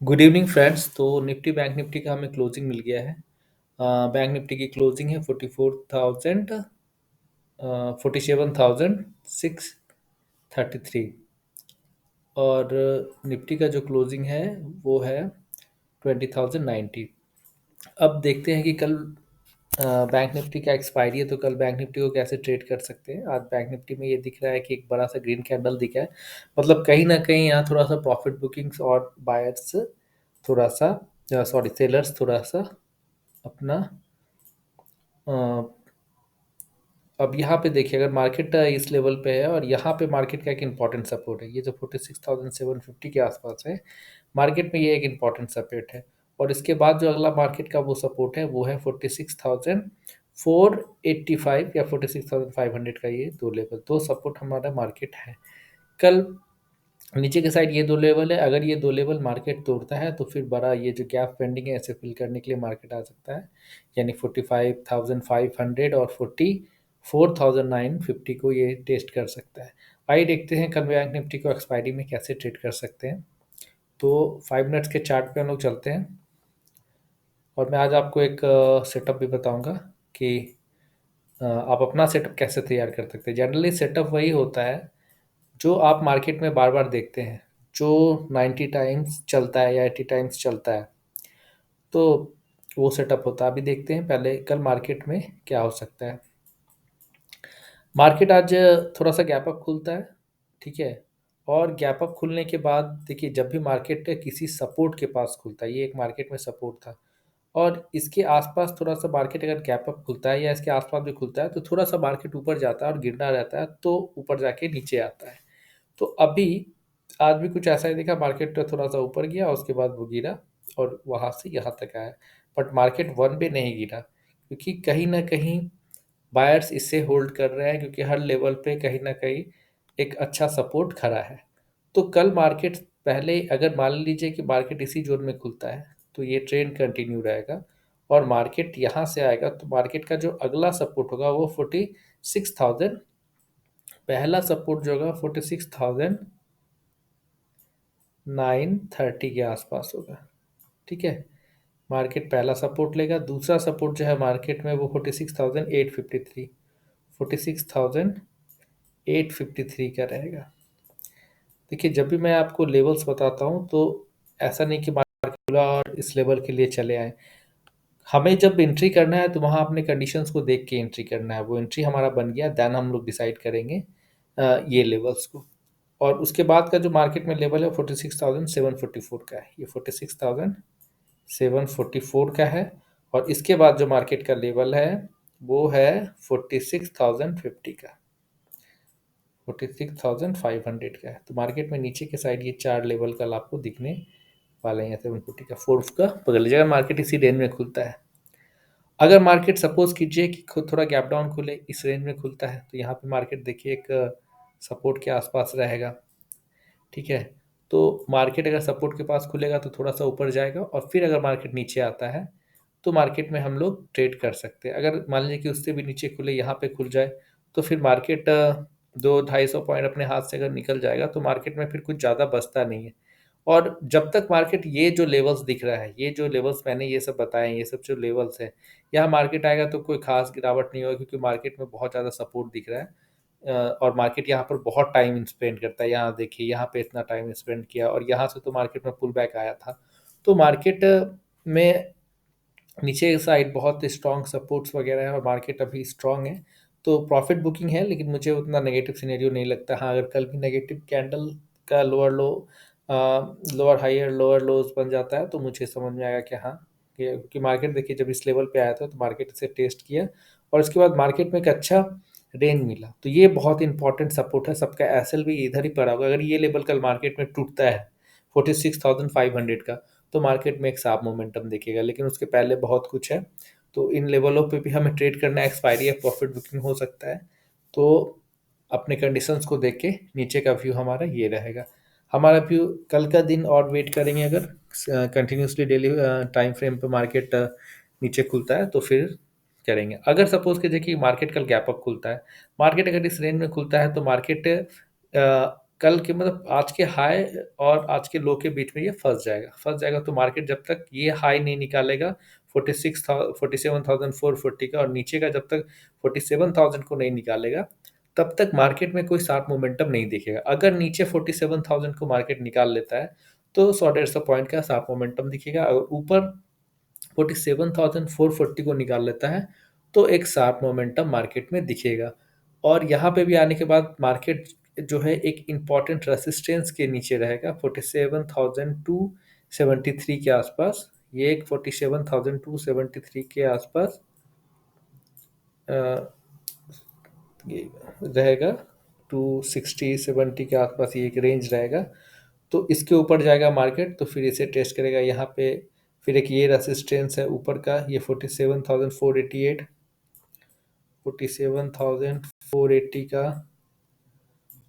Good evening friends. तो Nifty bank Nifty का हमें क्लोजिंग मिल गया है। बैंक निफ्टी की क्लोजिंग है 47,633 और निफ्टी का जो क्लोजिंग है वो है 20,090। अब देखते हैं कि कल बैंक निफ्टी का एक्सपायरी है, तो कल बैंक निफ्टी को कैसे ट्रेड कर सकते हैं। आज बैंक निफ्टी में ये दिख रहा है कि एक बड़ा सा ग्रीन कैंडल दिखा है, मतलब कहीं ना कहीं यहाँ थोड़ा सा प्रॉफिट बुकिंग्स और बायर्स थोड़ा सा, सॉरी सेलर्स थोड़ा सा अपना अ, अब यहाँ पे देखिए, अगर मार्केट इस लेवल पे है और यहाँ पे मार्केट का एक इम्पॉर्टेंट सपोर्ट है, ये जो 46,750 के आसपास है मार्केट में, ये एक इम्पॉर्टेंट सपोर्ट है। और इसके बाद जो अगला मार्केट का वो सपोर्ट है वो है 46,485 या 46,500 का। ये दो लेवल, दो सपोर्ट हमारा मार्केट है। कल नीचे के साइड ये दो लेवल है, अगर ये दो लेवल मार्केट तोड़ता है तो फिर बड़ा ये जो गैप पेंडिंग है इसे फिल करने के लिए मार्केट आ सकता है, यानी 45,500 और 44,950 को ये टेस्ट कर सकता है। आइए देखते हैं कल बैंक निफ्टी को एक्सपायरी में कैसे ट्रेड कर सकते हैं। तो 5 मिनट्स के चार्ट पे हम लोग चलते हैं और मैं आज आपको एक सेटअप भी बताऊंगा कि आप अपना सेटअप कैसे तैयार कर सकते हैं। जनरली सेटअप वही होता है जो आप मार्केट में बार बार देखते हैं, जो 90 टाइम्स चलता है या 80 टाइम्स चलता है, तो वो सेटअप होता है। अभी देखते हैं पहले कल मार्केट में क्या हो सकता है। मार्केट आज थोड़ा सा गैप अप खुलता है, ठीक है। और गैप अप खुलने के बाद देखिए, जब भी मार्केट किसी सपोर्ट के पास खुलता है, ये एक मार्केट में सपोर्ट था और इसके आसपास थोड़ा सा मार्केट अगर गैप अप खुलता है या इसके आसपास भी खुलता है तो थोड़ा सा मार्केट ऊपर जाता है और गिरना रहता है, तो ऊपर जाके नीचे आता है। तो अभी आज भी कुछ ऐसा ही दिखा, मार्केट थोड़ा सा ऊपर गया, उसके बाद वो गिरा और वहां से यहाँ तक आया। बट मार्केट वन पे नहीं गिरा, क्योंकि कहीं ना कहीं बायर्स इससे होल्ड कर रहे हैं, क्योंकि हर लेवल पे कहीं ना कहीं एक अच्छा सपोर्ट खड़ा है। तो कल मार्केट पहले, अगर मान लीजिए कि मार्केट इसी जोन में खुलता है तो ये ट्रेंड कंटिन्यू रहेगा और मार्केट यहाँ से आएगा, तो मार्केट का जो अगला सपोर्ट होगा वो 46,000, पहला सपोर्ट जो होगा 46,930 के आसपास होगा, ठीक है। मार्केट पहला सपोर्ट लेगा, दूसरा सपोर्ट जो है मार्केट में वो 46,853, 46,853 का रहेगा। देखिए, जब भी मैं आपको लेवल्स बताता हूँ तो ऐसा नहीं कि मार्केट खुला और इस लेवल के लिए चले आए। हमें जब एंट्री करना है तो वहाँ अपने कंडीशंस को देख के एंट्री करना है। वो एंट्री हमारा बन गया, देन हम लोग डिसाइड करेंगे ये लेवल्स को। और उसके बाद का जो मार्केट में लेवल है 46,744 का है, ये 46,744 का है। और इसके बाद जो मार्केट का लेवल है वो है 46,050 का, 46,500 का है। तो मार्केट में नीचे के साइड ये चार लेवल कल आपको दिखने वाले हैं। 750 का, फोर्थ का बगल जगह मार्केट इसी रेंज में खुलता है। अगर मार्केट सपोज कीजिए कि खुद थोड़ा गैप डाउन खुले, इस रेंज में खुलता है, तो यहाँ पे मार्केट देखिए एक सपोर्ट के आसपास रहेगा, ठीक है। तो मार्केट अगर सपोर्ट के पास खुलेगा तो थोड़ा सा ऊपर जाएगा और फिर अगर मार्केट नीचे आता है तो मार्केट में हम लोग ट्रेड कर सकते हैं। अगर मान लीजिए कि उससे भी नीचे खुले, यहाँ पे खुल जाए, तो फिर मार्केट 200-250 पॉइंट अपने हाथ से अगर निकल जाएगा तो मार्केट में फिर कुछ ज़्यादा बचता नहीं है। और जब तक मार्केट ये जो लेवल्स दिख रहा है, ये जो लेवल्स मैंने ये सब बताए हैं, ये सब जो लेवल्स है, यहाँ मार्केट आएगा तो कोई खास गिरावट नहीं होगी, क्योंकि मार्केट में बहुत ज़्यादा सपोर्ट दिख रहा है। और मार्केट यहाँ पर बहुत टाइम स्पेंड करता है। यहाँ देखिए, यहाँ पे इतना टाइम स्पेंड किया और यहाँ से तो मार्केट में पुल बैक आया था। तो मार्केट में नीचे साइड बहुत स्ट्रॉन्ग सपोर्ट्स वगैरह है और मार्केट अभी स्ट्रॉन्ग है। तो प्रॉफिट बुकिंग है, लेकिन मुझे उतना नेगेटिव सिनेरियो नहीं लगता। हाँ, अगर कल भी नेगेटिव कैंडल का lower low, lower higher lower lows बन जाता है तो मुझे समझ में आएगा कि हाँ, कि मार्केट देखिए जब इस लेवल पे आया था तो मार्केट इसे टेस्ट किया और उसके बाद मार्केट में एक अच्छा रेंज मिला। तो ये बहुत इंपॉर्टेंट सपोर्ट है। सबका एसएल भी इधर ही पड़ा होगा। अगर ये लेवल कल मार्केट में टूटता है 46,500 का, तो मार्केट में एक साफ मोमेंटम दिखेगा, लेकिन उसके पहले बहुत कुछ है। तो इन लेवलों पे भी हमें ट्रेड करना है, एक्सपायरी है, प्रॉफिट बुकिंग हो सकता है। तो अपने कंडीशंस को देख के नीचे का व्यू हमारा ये रहेगा। हमारा व्यू कल का दिन और वेट करेंगे, अगर कंटिन्यूसली डेली टाइम फ्रेम पे मार्केट नीचे खुलता है तो फिर करेंगे। अगर सपोज कि देखिए मार्केट कल गैप अप खुलता है, मार्केट अगर इस रेंज में खुलता है तो मार्केट कल के मतलब आज के हाई और आज के लो के बीच में ये फंस जाएगा। तो मार्केट जब तक ये हाई नहीं निकालेगा 47,440 का, और नीचे का जब तक 47,000 को नहीं निकालेगा, तब तक मार्केट में कोई शार्प मोमेंटम नहीं दिखेगा। अगर नीचे 47,000 को मार्केट निकाल लेता है तो 100-150 पॉइंट का शार्प मोमेंटम दिखेगा। अगर ऊपर 47,440 को निकाल लेता है तो एक शार्प मोमेंटम मार्केट में दिखेगा। और यहाँ पे भी आने के बाद मार्केट जो है एक इम्पॉर्टेंट रेसिस्टेंस के नीचे रहेगा 47,273 के आसपास। ये एक 47,273 के आसपास अ, ये रहेगा। 260-70 के आसपास ये एक रेंज रहेगा। तो इसके ऊपर जाएगा मार्केट तो फिर इसे टेस्ट करेगा यहाँ पे। फिर एक ये रेसिस्टेंस है ऊपर का, ये 47,488, 47,480 का।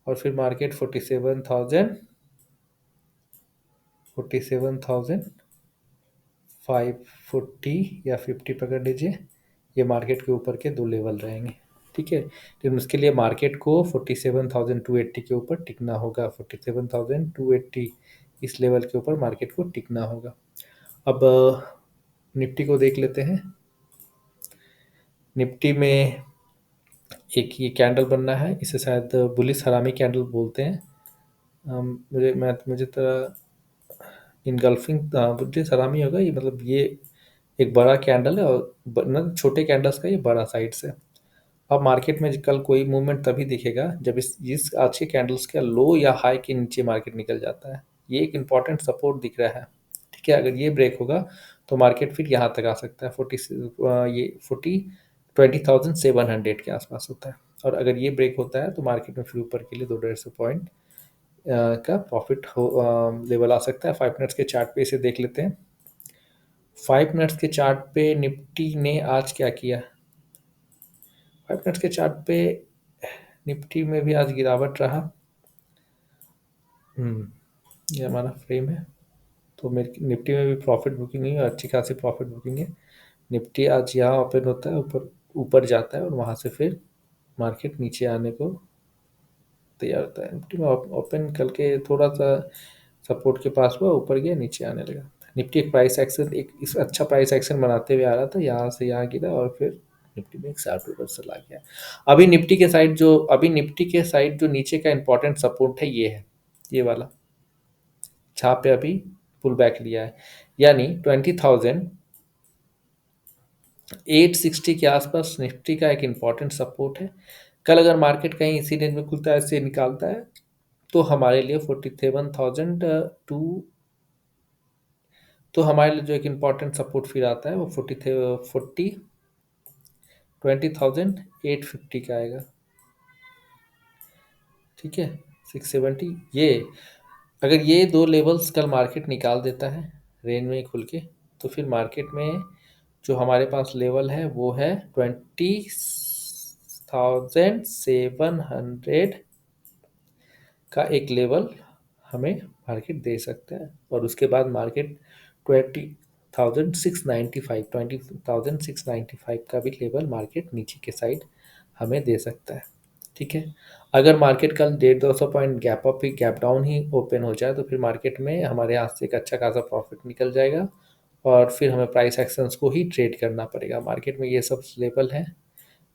और फिर मार्केट 47,540 या 50 पकड़ लीजिए। ये मार्केट के ऊपर के दो लेवल रहेंगे। ठीक है, लेकिन उसके लिए मार्केट को 47,280 के ऊपर टिकना होगा। 47,280 इस लेवल के ऊपर मार्केट को टिकना होगा। अब निफ्टी को देख लेते हैं। निफ्टी में एक ये कैंडल बनना है, इसे शायद बुलिस हरामी कैंडल बोलते हैं। मुझे तो इनगल्फिंग बुलिस हरामी होगा ये, मतलब ये एक बड़ा कैंडल है और मतलब छोटे कैंडल्स का ये बड़ा साइड से। अब मार्केट में कल कोई मूवमेंट तभी दिखेगा जब इस आज के कैंडल्स का लो या हाई के नीचे मार्केट निकल जाता है। ये एक इम्पॉर्टेंट सपोर्ट दिख रहा है। ठीक है, अगर ये ब्रेक होगा तो मार्केट फिर यहाँ तक आ सकता है। 20,700 के आसपास होता है। और अगर ये ब्रेक होता है तो मार्केट में फिर ऊपर के लिए 200-150 पॉइंट का प्रॉफिट हो लेवल आ सकता है। 5 मिनट्स के चार्ट पे इसे देख लेते हैं। 5 मिनट्स के चार्ट पे निफ्टी ने आज क्या किया। 5 मिनट्स के चार्ट पे निफ्टी में भी आज गिरावट रहा। ये हमारा फ्रेम है। तो मेरे निफ्टी में भी प्रॉफिट बुकिंग हुई और अच्छी खासी प्रॉफिट बुकिंग है। निफ्टी आज यहाँ ओपन होता है, ऊपर ऊपर जाता है और वहाँ से फिर मार्केट नीचे आने को तैयार होता है। निफ्टी में ओपन कल के थोड़ा सा सपोर्ट के पास हुआ, ऊपर गया, नीचे आने लगा। निफ्टी एक प्राइस एक्शन, एक इस अच्छा प्राइस एक्शन बनाते हुए आ रहा था, यहाँ से यहाँ गिरा और फिर निफ्टी में एक शार्प रिवर्सल आ गया। अभी निफ्टी के साइड जो नीचे का इंपॉर्टेंट सपोर्ट है, ये है, ये वाला, जहाँ पे अभी पुल बैक लिया है, यानी 20,860 के आसपास निफ्टी का एक इम्पॉर्टेंट सपोर्ट है। कल अगर मार्केट कहीं इसी रेंज में खुलता है, ऐसे निकालता है, तो हमारे लिए 47,000 टू तो हमारे लिए जो एक इम्पॉर्टेंट सपोर्ट फिर आता है वो 20,850 का आएगा। ठीक है, 670 ये, अगर ये दो लेवल्स कल मार्केट निकाल देता है रेंज में खुल के, तो फिर मार्केट में जो हमारे पास लेवल है वो है 20,700 का एक लेवल हमें मार्केट दे सकता है। और उसके बाद मार्केट 20,695 का भी लेवल मार्केट नीचे के साइड हमें दे सकता है। ठीक है, अगर मार्केट कल 150-200 पॉइंट गैप अप ही गैप डाउन ही ओपन हो जाए तो फिर मार्केट में हमारे हाथ से एक अच्छा खासा प्रॉफिट निकल जाएगा और फिर हमें प्राइस एक्शंस को ही ट्रेड करना पड़ेगा। मार्केट में ये सब लेवल है।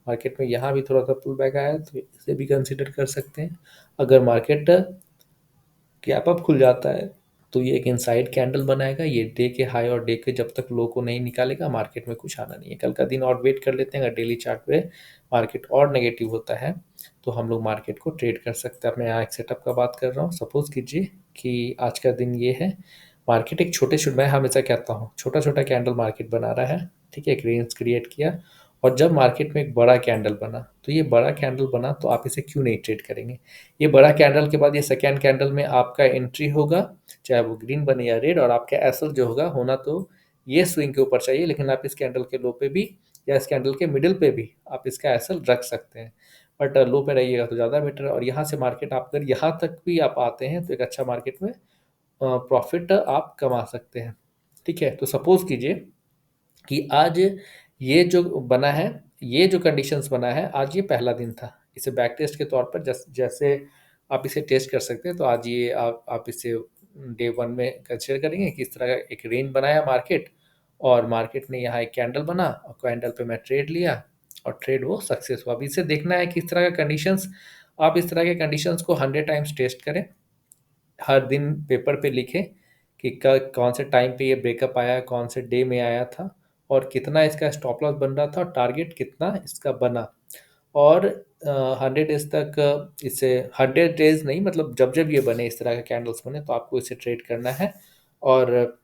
मार्केट में यहाँ भी थोड़ा सा पुल बैक आया है तो इसे भी कंसिडर कर सकते हैं। अगर मार्केट गैप अप खुल जाता है तो ये एक इनसाइड कैंडल बनाएगा। ये डे के हाई और डे के जब तक लो को नहीं निकालेगा मार्केट में कुछ आना नहीं है। कल का दिन और वेट कर लेते हैं। अगर डेली चार्ट पे मार्केट और नेगेटिव होता है तो हम लोग मार्केट को ट्रेड कर सकते हैं। मैं यहाँ एक सेटअप का बात कर रहा हूँ। सपोज कीजिए कि आज का दिन ये है, मार्केट एक मैं हमेशा कहता हूँ छोटा छोटा कैंडल मार्केट बना रहा है। ठीक है, एक रेंज क्रिएट किया और जब मार्केट में एक बड़ा कैंडल बना, तो ये बड़ा कैंडल बना तो आप इसे क्यों नहीं ट्रेड करेंगे। ये बड़ा कैंडल के बाद ये सेकेंड कैंडल में आपका एंट्री होगा, चाहे वो ग्रीन बने या रेड, और आपका एसएल जो होगा होना तो ये स्विंग के ऊपर चाहिए, लेकिन आप इस कैंडल के लो पे भी या इस कैंडल के मिडिल पे भी आप इसका एसएल रख सकते हैं। बट लो पे रहिएगा तो ज़्यादा बेटर है। और यहाँ से मार्केट आप अगर यहाँ तक भी आप आते हैं तो एक अच्छा मार्केट में प्रॉफिट आप कमा सकते हैं। ठीक है, तो सपोज कीजिए कि आज ये जो बना है, ये जो कंडीशंस बना है, आज ये पहला दिन था। इसे बैक टेस्ट के तौर पर जैसे आप इसे टेस्ट कर सकते हैं। तो आज ये आप इसे डे 1 में कंसिडर करेंगे कि इस तरह का एक रेंज बनाया मार्केट, और मार्केट ने यहाँ एक कैंडल बना और कैंडल पे मैं ट्रेड लिया और ट्रेड वो सक्सेस हुआ। अब इसे देखना है कि इस तरह का कंडीशंस, आप इस तरह के कंडीशंस को 100 टाइम्स टेस्ट करें, हर दिन पेपर पे लिखें कि कौन से टाइम पे ये ब्रेकअप आया, कौन से डे में आया था, और कितना इसका स्टॉप लॉस बन रहा था और टारगेट कितना इसका बना। और 100 डेज तक इसे 100 डेज नहीं, मतलब जब जब ये बने, इस तरह के कैंडल्स बने, तो आपको इसे ट्रेड करना है। और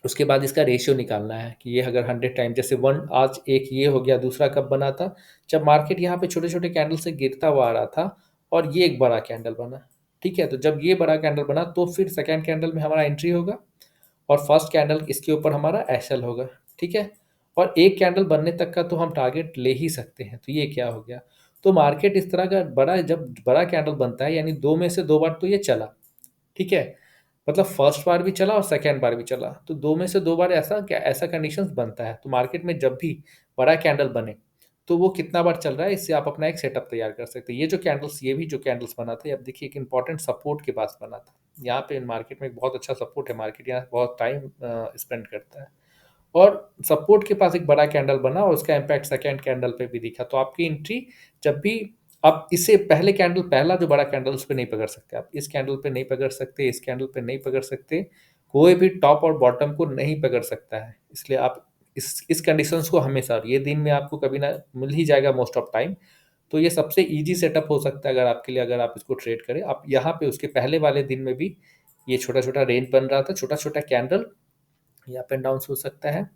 उसके बाद इसका रेशियो निकालना है कि ये अगर 100 टाइम, जैसे वन आज एक ये हो गया, दूसरा कब बना था, जब मार्केट यहाँ पे छोटे छोटे कैंडल से गिरता हुआ आ रहा था और ये एक बड़ा कैंडल बना। ठीक है, तो जब ये बड़ा कैंडल बना तो फिर सेकेंड कैंडल में हमारा एंट्री होगा और फर्स्ट कैंडल इसके ऊपर हमारा एसएल होगा। ठीक है, और एक कैंडल बनने तक का तो हम टारगेट ले ही सकते हैं। तो ये क्या हो गया, तो मार्केट इस तरह का बड़ा, जब बड़ा कैंडल बनता है यानी दो में से दो बार तो ये चला। ठीक है, मतलब फर्स्ट बार भी चला और सेकेंड बार भी चला, तो दो में से दो बार ऐसा क्या, ऐसा कंडीशंस बनता है। तो मार्केट में जब भी बड़ा कैंडल बने तो वो कितना बार चल रहा है, इससे आप अपना एक सेटअप तैयार कर सकते हैं। ये जो कैंडल्स, ये भी जो कैंडल्स बना था, अब देखिए एक इंपॉर्टेंट सपोर्ट के पास बना था। यहाँ पे मार्केट में एक बहुत अच्छा सपोर्ट है, मार्केट यहाँ बहुत टाइम स्पेंड करता है, और सपोर्ट के पास एक बड़ा कैंडल बना और उसका इम्पैक्ट सेकेंड कैंडल पे भी दिखा। तो आपकी एंट्री जब भी, आप इससे पहले कैंडल, पहला जो बड़ा कैंडल, उस पे नहीं पकड़ सकते, आप इस कैंडल पे नहीं पकड़ सकते, इस कैंडल पे नहीं पकड़ सकते, कोई भी टॉप और बॉटम को नहीं पकड़ सकता है। इसलिए आप इस कंडीशंस को हमेशा, और ये दिन में आपको कभी ना मिल ही जाएगा मोस्ट ऑफ टाइम। तो ये सबसे इजी सेटअप हो सकता है अगर आपके लिए, अगर आप इसको ट्रेड करें। आप यहाँ पे उसके पहले वाले दिन में भी ये छोटा छोटा रेंज बन रहा था, छोटा छोटा कैंडल, ये अप एंड डाउन हो सकता है,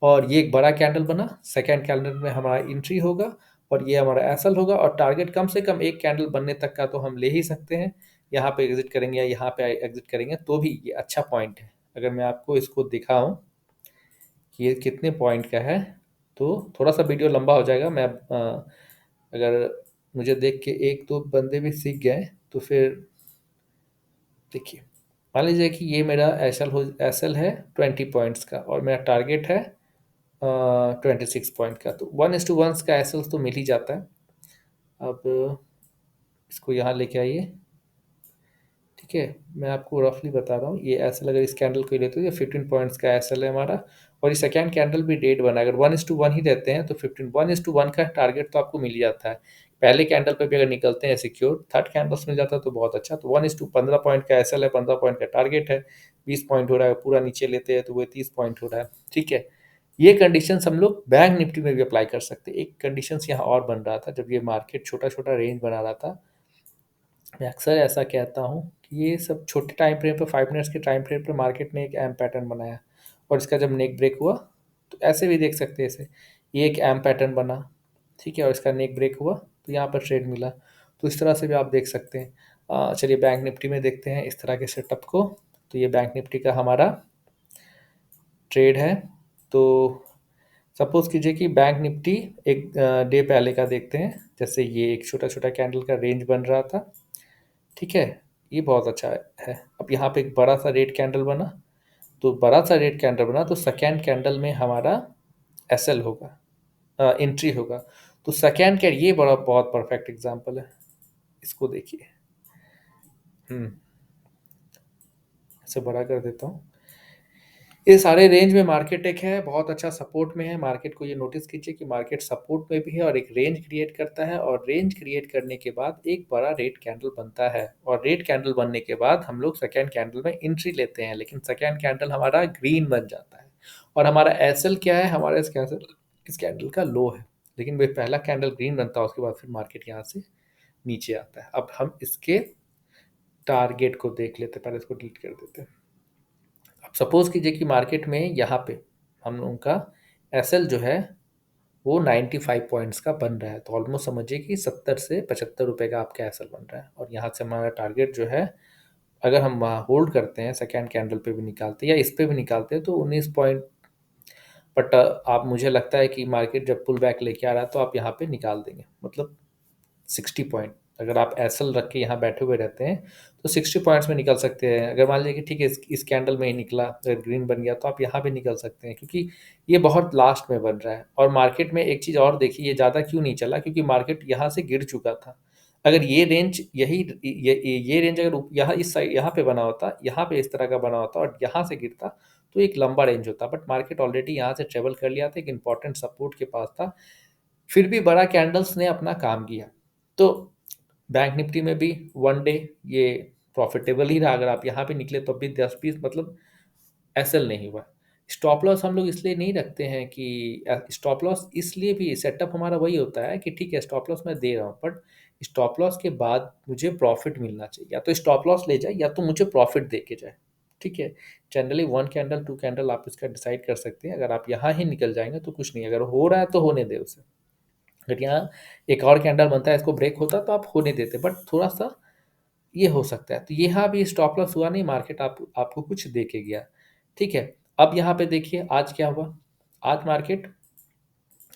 और ये एक बड़ा कैंडल बना, सेकेंड कैंडल में हमारा एंट्री होगा और ये हमारा एसएल होगा, और टारगेट कम से कम एक कैंडल बनने तक का तो हम ले ही सकते हैं। यहाँ पे एग्जिट करेंगे या यहाँ पे एग्जिट करेंगे तो भी ये अच्छा पॉइंट है। अगर मैं आपको इसको दिखाऊं कि ये कितने पॉइंट का है, तो थोड़ा सा वीडियो लंबा हो जाएगा। मैं अगर मुझे देख के एक दो बंदे भी सीख गए तो फिर देखिए, मान लीजिए कि ये मेरा एसएल है 20 पॉइंट्स का और मेरा टारगेट है 26 पॉइंट का, तो 1:1 का एसएल तो मिल ही जाता है। अब इसको यहाँ लेके आइए। ठीक है, मैं आपको रफली बता रहा हूँ, ये एसएल अगर इस कैंडल को ही लेते हो, ये 15 पॉइंट्स का एसएल है हमारा, और ये सेकेंड कैंडल भी डेट बना, अगर 1:1 ही देते हैं तो 1:1 का टारगेट तो आपको मिल ही जाता है। पहले कैंडल पे भी अगर निकलते हैं सिक्योर, थर्ड कैंडल्स मिल जाता है तो बहुत अच्छा। तो 1:15 पॉइंट का एसएल है, 15 पॉइंट का टारगेट है, 20 पॉइंट हो रहा है, पूरा नीचे लेते हैं तो वो 30 पॉइंट हो रहा है। ठीक है, ये कंडीशंस हम लोग बैंक निफ्टी में भी अप्लाई कर सकते हैं। एक कंडीशंस यहाँ और बन रहा था, जब ये मार्केट छोटा छोटा रेंज बना रहा था, मैं अक्सर ऐसा कहता हूँ कि ये सब छोटे टाइम फ्रेम पर, 5 मिनट्स के टाइम फ्रेम पर मार्केट ने एक एम पैटर्न बनाया, और इसका जब नेक ब्रेक हुआ तो ऐसे भी देख सकते हैं इसे, ये एक एम पैटर्न बना। ठीक है, और इसका नेक ब्रेक हुआ तो यहाँ पर ट्रेड मिला। तो इस तरह से भी आप देख सकते हैं। चलिए बैंक निफ्टी में देखते हैं इस तरह के सेटअप को। तो ये बैंक निफ्टी का हमारा ट्रेड है। तो सपोज कीजिए कि बैंक निफ्टी एक डे पहले का देखते हैं, जैसे ये एक छोटा छोटा कैंडल का रेंज बन रहा था। ठीक है, ये बहुत अच्छा है। अब यहाँ पे एक बड़ा सा रेड कैंडल बना, तो बड़ा सा रेड कैंडल बना तो सेकेंड कैंडल में हमारा एसएल होगा, एंट्री होगा। तो सेकेंड कैंडल, ये बड़ा बहुत परफेक्ट एग्जांपल है, इसको देखिए। इसे बड़ा कर देता हूँ। ये सारे रेंज में मार्केट एक है, बहुत अच्छा सपोर्ट में है मार्केट को। ये नोटिस कीजिए कि मार्केट सपोर्ट में भी है और एक रेंज क्रिएट करता है, और रेंज क्रिएट करने के बाद एक बड़ा रेड कैंडल बनता है, और रेड कैंडल बनने के बाद हम लोग सेकेंड कैंडल में एंट्री लेते हैं, लेकिन सेकेंड कैंडल हमारा ग्रीन बन जाता है, और हमारा एसएल क्या है, हमारा इस कैंडल का लो है, लेकिन वो पहला कैंडल ग्रीन बनता है, उसके बाद फिर मार्केट यहाँ से नीचे आता है। अब हम इसके टारगेट को देख लेते हैं, पहले इसको डिलीट कर देते हैं। अब सपोज कीजिए कि मार्केट में यहाँ पे हम लोगों का एसएल जो है वो 95 पॉइंट्स का बन रहा है, तो ऑलमोस्ट समझिए कि 70 से 75 रुपए का आपका एसएल बन रहा है, और यहाँ से हमारा टारगेट जो है, अगर हम वहाँ होल्ड करते हैं, सेकेंड कैंडल पे भी निकालते हैं या इस पे भी निकालते हैं, तो 19 पॉइंट। बट आप, मुझे लगता है कि मार्केट जब पुल बैक लेके आ रहा है तो आप यहाँ पे निकाल देंगे, मतलब 60 पॉइंट। अगर आप एसएल रख के यहाँ बैठे हुए रहते हैं तो 60 पॉइंट्स में निकल सकते हैं। अगर मान लीजिए कि ठीक है, इस कैंडल में ही निकला, अगर ग्रीन बन गया तो आप यहाँ पे निकल सकते हैं, क्योंकि ये बहुत लास्ट में बन रहा है। और मार्केट में एक चीज़ और देखिए, ये ज़्यादा क्यों नहीं चला, क्योंकि मार्केट यहाँ से गिर चुका था। अगर ये रेंज यही ये रेंज अगर यहाँ इस साइड यहाँ पे बना होता, यहाँ पे इस तरह का बना होता और यहाँ से गिरता, तो एक लंबा रेंज होता, बट मार्केट ऑलरेडी यहाँ से ट्रेवल कर लिया था, एक इंपॉर्टेंट सपोर्ट के पास था, फिर भी बड़ा कैंडल्स ने अपना काम किया। तो बैंक निफ्टी में भी वन डे ये प्रॉफिटेबल ही रहा, अगर आप यहाँ पे निकले तो भी 10-20 मतलब एसएल नहीं हुआ। स्टॉप लॉस हम लोग इसलिए नहीं रखते हैं कि स्टॉप लॉस इसलिए भी सेटअप हमारा वही होता है कि ठीक है स्टॉप लॉस मैं दे रहा हूँ, बट स्टॉप लॉस के बाद मुझे प्रॉफिट मिलना चाहिए, या तो स्टॉप लॉस ले जाए या तो मुझे प्रॉफिट दे के जाए। ठीक है, जनरली 1 कैंडल 2 कैंडल आप इसका डिसाइड कर सकते हैं। अगर आप यहाँ ही निकल जाएंगे तो कुछ नहीं, अगर हो रहा है तो होने दे उसे। अगर यहाँ एक और कैंडल बनता है इसको ब्रेक होता तो आप होने देते, बट थोड़ा सा ये हो सकता है। तो यहाँ भी स्टॉप लॉस हुआ नहीं, मार्केट आपको कुछ दे के गया। ठीक है, अब यहाँ पे देखिए आज क्या हुआ। आज मार्केट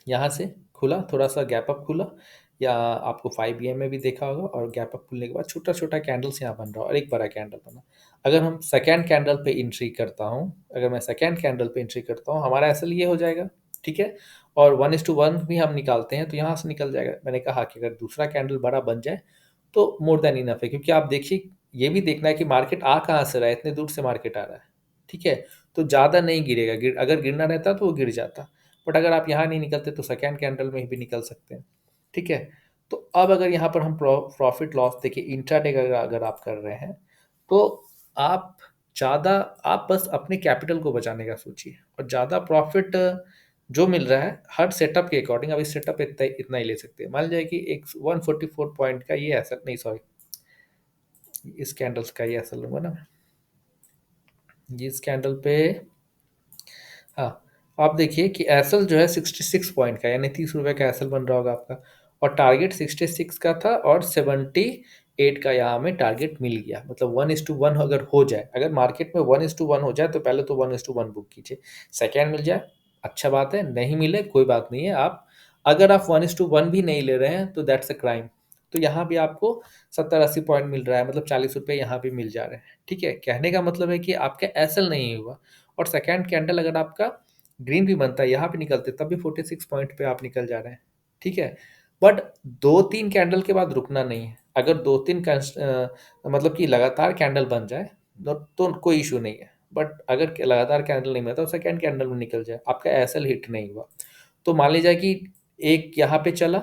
यहाँ से खुला, थोड़ा सा गैप अप खुला, या आपको 5 AM में भी देखा होगा, और गैप अप खुलने के बाद छोटा छोटा कैंडल्स यहाँ बन रहा और एक बड़ा कैंडल बना। अगर हम सेकेंड कैंडल पे एंट्री करता हूँ, अगर मैं सेकेंड कैंडल पे एंट्री करता हूँ, हमारा ऐसा ये हो जाएगा। ठीक है, और 1:1 भी हम निकालते हैं तो यहाँ से निकल जाएगा। मैंने कहा कि अगर दूसरा कैंडल बड़ा बन जाए तो मोर देन इनफ है, क्योंकि आप देखिए ये भी देखना है कि मार्केट आ कहाँ से रहा है, इतने दूर से मार्केट आ रहा है। ठीक है, तो ज़्यादा नहीं गिरेगा, अगर गिरना रहता तो वो गिर जाता, बट अगर आप यहाँ नहीं निकलते तो सेकेंड कैंडल में भी निकल सकते हैं। ठीक है, तो अब अगर यहाँ पर हम प्रॉफिट लॉस देखिए इंट्राडे का अगर आप कर रहे हैं तो आप ज़्यादा, आप बस अपने कैपिटल को बचाने का सोचिए, और ज़्यादा प्रॉफिट जो मिल रहा है हर सेटअप के अकॉर्डिंग, अब इस सेटअप इतना इतना ही ले सकते हैं। मान लीजिए कि एक 144 पॉइंट का ये ऐसा नहीं, सॉरी इस कैंडल्स का ये ऐसा लूंगा ना मैं, इस कैंडल पे, हाँ, आप देखिए कि एसएल जो है 66 पॉइंट का, यानी 30 रुपये का एसएल बन रहा होगा आपका, और टारगेट 66 का था, और 78 का यहाँ हमें टारगेट मिल गया। मतलब 1:1 अगर हो जाए, अगर मार्केट में 1:1 हो जाए तो पहले तो 1:1 बुक कीजिए। सेकेंड मिल जाए अच्छा बात है, नहीं मिले कोई बात नहीं है। आप अगर आप 1:1 भी नहीं ले रहे हैं तो दैट्स अ क्राइम। तो यहाँ भी आपको 70-80 पॉइंट मिल रहा है, मतलब 40 रुपये यहाँ भी मिल जा रहे हैं। ठीक है, कहने का मतलब है कि आपका एसएल नहीं हुआ, और सेकेंड कैंडल अगर आपका ग्रीन भी बनता है यहाँ पे निकलते तब भी 46 पॉइंट पे आप निकल जा रहे हैं। ठीक है, बट 2-3 कैंडल के बाद रुकना नहीं है। अगर 2-3 मतलब कि लगातार कैंडल बन जाए तो कोई इशू नहीं है, बट अगर लगातार कैंडल नहीं बनता तो सेकेंड कैंडल में निकल जाए, आपका एसएल हिट नहीं हुआ, तो मान लीजिए कि एक यहाँ पे चला,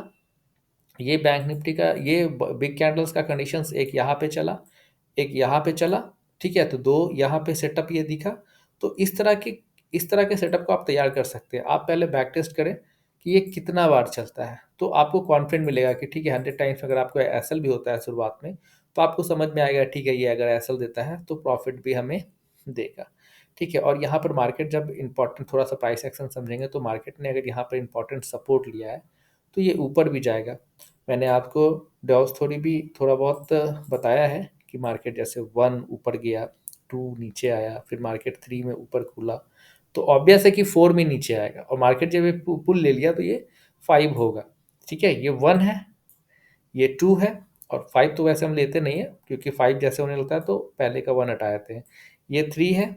ये बैंक निफ्टी का ये बिग कैंडल्स का कंडीशंस, एक यहाँ पे चला, एक यहाँ पे चला। ठीक है, तो दो यहाँ पे सेटअप ये दिखा। तो इस तरह के सेटअप को आप तैयार कर सकते हैं। आप पहले बैक टेस्ट करें कि ये कितना बार चलता है, तो आपको कॉन्फिडेंट मिलेगा कि ठीक है 100 टाइम्स अगर आपको एसएल भी होता है शुरुआत में, तो आपको समझ में आएगा ठीक है ये अगर एसएल देता है तो प्रॉफिट भी हमें देगा। ठीक है, और यहाँ पर मार्केट जब इंपॉर्टेंट थोड़ा सा प्राइस एक्शन समझेंगे, तो मार्केट ने अगर यहाँ पर इंपॉर्टेंट सपोर्ट लिया है तो ये ऊपर भी जाएगा। मैंने आपको डॉज थोड़ी भी थोड़ा बहुत बताया है कि मार्केट जैसे 1 ऊपर गया, 2 नीचे आया, फिर मार्केट 3 में ऊपर खुला, तो ऑब्वियस है कि 4 में नीचे आएगा, और मार्केट जब ये पुल ले लिया तो ये 5 होगा। ठीक है, ये 1 है, ये 2 है, और 5 तो वैसे हम लेते नहीं है, क्योंकि 5 जैसे होने लगता है तो पहले का 1 हटा देते हैं। ये 3 है,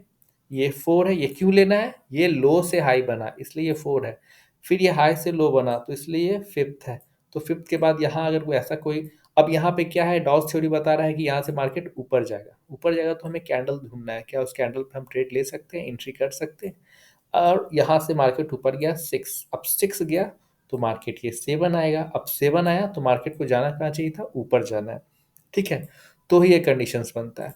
ये 4 है, ये क्यों लेना है, ये लो से हाई बना इसलिए ये 4 है, फिर ये हाई से लो बना तो इसलिए ये 5th है। तो 5th के बाद यहाँ अगर कोई ऐसा कोई, अब यहाँ पे क्या है, डॉज थ्योरी बता रहा है कि यहाँ से मार्केट ऊपर जाएगा, ऊपर जाएगा तो हमें कैंडल ढूंढना है, क्या उस कैंडल पे हम ट्रेड ले सकते हैं, एंट्री कर सकते हैं। और यहाँ से मार्केट ऊपर गया 6, अब 6 गया तो मार्केट ये 7 आएगा, अब 7 आया तो मार्केट को जाना कहाँ चाहिए था, ऊपर जाना है। ठीक है, तो ही ये कंडीशंस बनता है।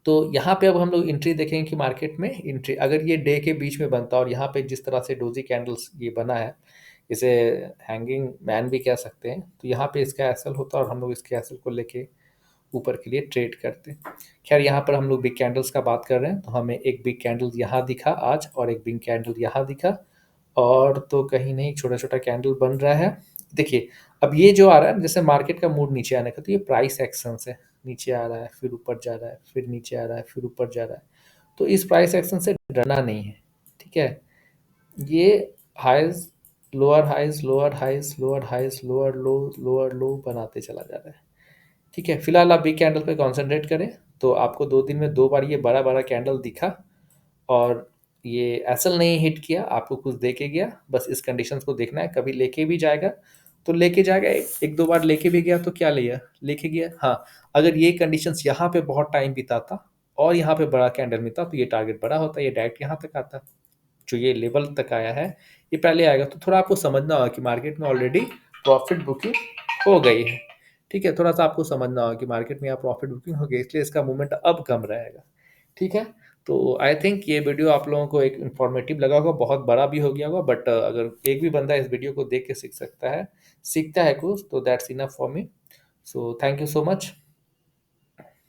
तो यहाँ पे अब हम लोग एंट्री देखेंगे कि मार्केट में एंट्री अगर ये डे के बीच में बनता, और यहाँ पे जिस तरह से डोजी कैंडल्स ये बना है, इसे हैंगिंग मैन भी कह सकते हैं, तो यहाँ पे इसका एसएल होता और हम लोग इसके एसएल को लेके ऊपर के लिए ट्रेड करते हैं। खैर यहाँ पर हम लोग बिग कैंडल्स का बात कर रहे हैं, तो हमें एक बिग कैंडल यहाँ दिखा आज, और एक बिग कैंडल यहाँ दिखा, और तो कहीं नहीं छोटा छोटा कैंडल बन रहा है। देखिए अब ये जो आ रहा है जैसे मार्केट का मूड नीचे आने का, तो ये प्राइस एक्शन है, नीचे आ रहा है फिर ऊपर जा रहा है, फिर नीचे आ रहा है फिर ऊपर जा रहा है, तो इस प्राइस एक्शन से डरना नहीं है। ठीक है, ये highs lower highs lower highs lower highs lower low बनाते चला जा रहा है। ठीक है, फिलहाल आप बिग कैंडल पे कंसंट्रेट करें, तो आपको 2 दिन में 2 बार ये बड़ा बड़ा कैंडल दिखा, और ये एसल नहीं हिट किया, आपको कुछ दे के गया, बस इस कंडीशंस को देखना है, कभी लेके भी जाएगा तो लेके जाएगा, एक दो बार लेके भी गया तो क्या लिया, लेके गया। हाँ, अगर ये कंडीशंस यहाँ पे बहुत टाइम बिताता और यहाँ पे बड़ा कैंडल मिलता तो ये टारगेट बड़ा होता, ये डायरेक्ट यहाँ तक आता। जो ये लेवल तक आया है ये पहले आएगा, तो थोड़ा आपको समझना होगा कि मार्केट में ऑलरेडी प्रॉफिट बुकिंग हो गई है। ठीक है, थोड़ा सा आपको समझना होगा कि मार्केट में यहाँ प्रॉफिट बुकिंग हो गई, इसलिए इसका मूवमेंट अब कम रहेगा। ठीक है, तो आई थिंक ये वीडियो आप लोगों को एक इन्फॉर्मेटिव लगा होगा, बहुत बड़ा भी हो गया होगा, बट अगर एक भी बंदा इस वीडियो को देख के सीख सकता है, सीखता है कुछ, तो that's enough for me. So thank you so much.